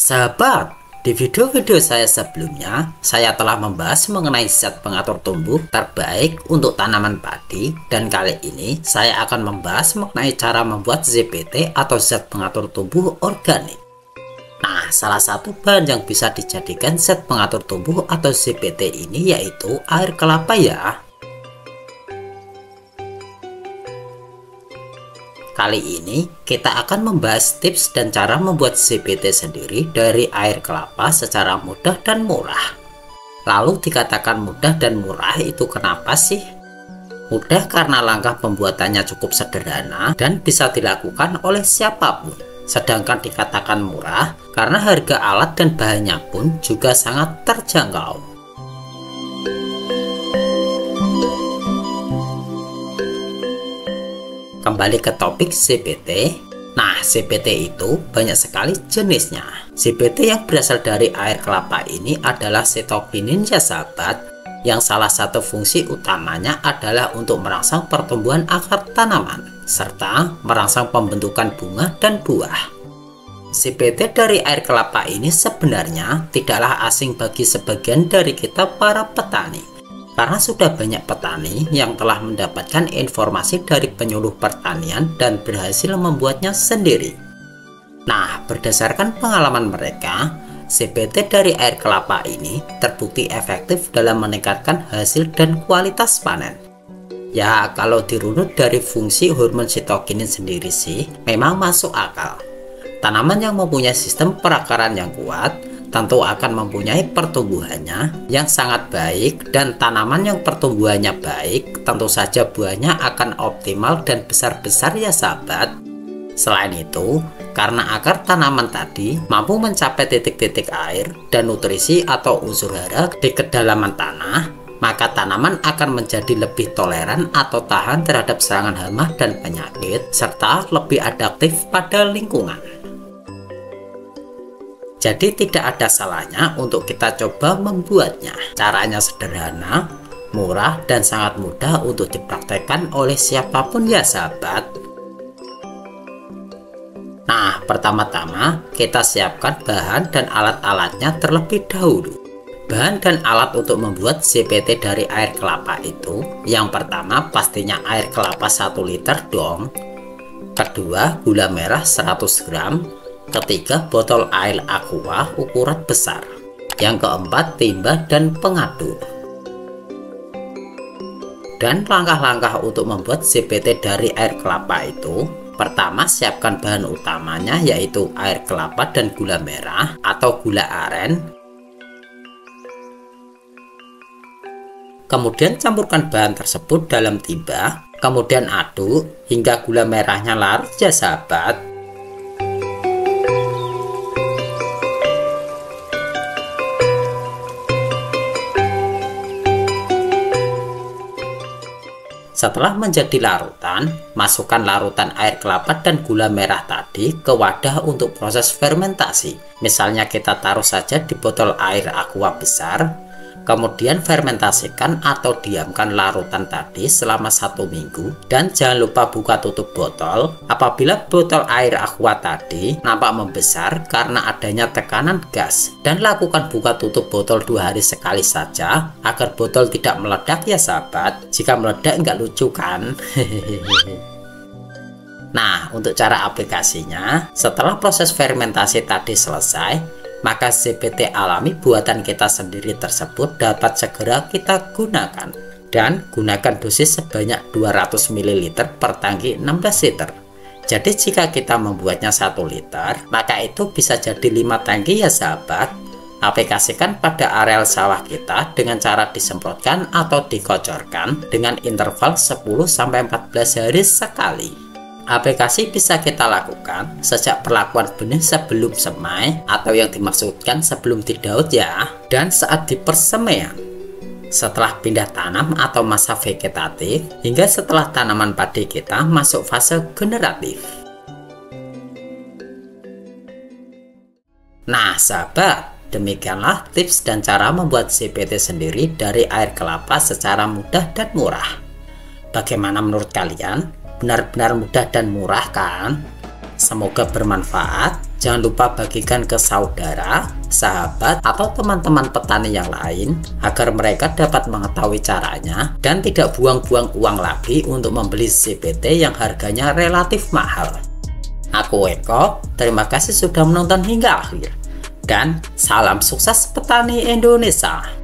Sahabat, di video-video saya sebelumnya, saya telah membahas mengenai zat pengatur tumbuh terbaik untuk tanaman padi, dan kali ini saya akan membahas mengenai cara membuat ZPT atau zat pengatur tumbuh organik. Nah, salah satu bahan yang bisa dijadikan zat pengatur tumbuh atau ZPT ini yaitu air kelapa ya. Kali ini kita akan membahas tips dan cara membuat ZPT sendiri dari air kelapa secara mudah dan murah. Lalu dikatakan mudah dan murah itu kenapa sih? Mudah karena langkah pembuatannya cukup sederhana dan bisa dilakukan oleh siapapun. Sedangkan dikatakan murah karena harga alat dan bahannya pun juga sangat terjangkau. Kembali ke topik ZPT. Nah, ZPT itu banyak sekali jenisnya. ZPT yang berasal dari air kelapa ini adalah sitokinin ya sahabat, yang salah satu fungsi utamanya adalah untuk merangsang pertumbuhan akar tanaman, serta merangsang pembentukan bunga dan buah. ZPT dari air kelapa ini sebenarnya tidaklah asing bagi sebagian dari kita para petani. Karena sudah banyak petani yang telah mendapatkan informasi dari penyuluh pertanian dan berhasil membuatnya sendiri. Nah, berdasarkan pengalaman mereka, ZPT dari air kelapa ini terbukti efektif dalam meningkatkan hasil dan kualitas panen. Ya, kalau dirunut dari fungsi hormon sitokinin sendiri sih, memang masuk akal. Tanaman yang mempunyai sistem perakaran yang kuat tentu akan mempunyai pertumbuhannya yang sangat baik, dan tanaman yang pertumbuhannya baik tentu saja buahnya akan optimal dan besar-besar ya sahabat. Selain itu, karena akar tanaman tadi mampu mencapai titik-titik air dan nutrisi atau unsur hara di kedalaman tanah, maka tanaman akan menjadi lebih toleran atau tahan terhadap serangan hama dan penyakit, serta lebih adaptif pada lingkungan. Jadi tidak ada salahnya untuk kita coba membuatnya. Caranya sederhana, murah, dan sangat mudah untuk dipraktekkan oleh siapapun ya sahabat. Nah, pertama-tama kita siapkan bahan dan alat-alatnya terlebih dahulu. Bahan dan alat untuk membuat ZPT dari air kelapa itu, yang pertama pastinya air kelapa 1 liter dong. Kedua, gula merah 100 gram. Ketiga, botol air aqua ukuran besar. Yang keempat, timba dan pengaduk. Dan langkah-langkah untuk membuat ZPT dari air kelapa itu, pertama siapkan bahan utamanya yaitu air kelapa dan gula merah atau gula aren. Kemudian campurkan bahan tersebut dalam timba, kemudian aduk hingga gula merahnya larut ya sahabat. Setelah menjadi larutan, masukkan larutan air kelapa dan gula merah tadi ke wadah untuk proses fermentasi. Misalnya kita taruh saja di botol air aqua besar, kemudian fermentasikan atau diamkan larutan tadi selama 1 minggu, dan jangan lupa buka tutup botol apabila botol air aqua tadi nampak membesar karena adanya tekanan gas, dan lakukan buka tutup botol 2 hari sekali saja agar botol tidak meledak ya sahabat. Jika meledak nggak lucu kan? Nah, untuk cara aplikasinya, setelah proses fermentasi tadi selesai, maka ZPT alami buatan kita sendiri tersebut dapat segera kita gunakan, dan gunakan dosis sebanyak 200 ml per tangki 16 liter. Jadi jika kita membuatnya 1 liter, maka itu bisa jadi 5 tangki ya sahabat. Aplikasikan pada areal sawah kita dengan cara disemprotkan atau dikocorkan dengan interval 10-14 hari sekali. Aplikasi bisa kita lakukan sejak perlakuan benih sebelum semai atau yang dimaksudkan sebelum didaut ya, dan saat di persemaian, setelah pindah tanam atau masa vegetatif, hingga setelah tanaman padi kita masuk fase generatif. Nah sahabat, demikianlah tips dan cara membuat ZPT sendiri dari air kelapa secara mudah dan murah. Bagaimana menurut kalian? Benar-benar mudah dan murah kan? Semoga bermanfaat. Jangan lupa bagikan ke saudara, sahabat, atau teman-teman petani yang lain agar mereka dapat mengetahui caranya dan tidak buang-buang uang lagi untuk membeli CPT yang harganya relatif mahal. Aku Eko, terima kasih sudah menonton hingga akhir. Dan salam sukses petani Indonesia.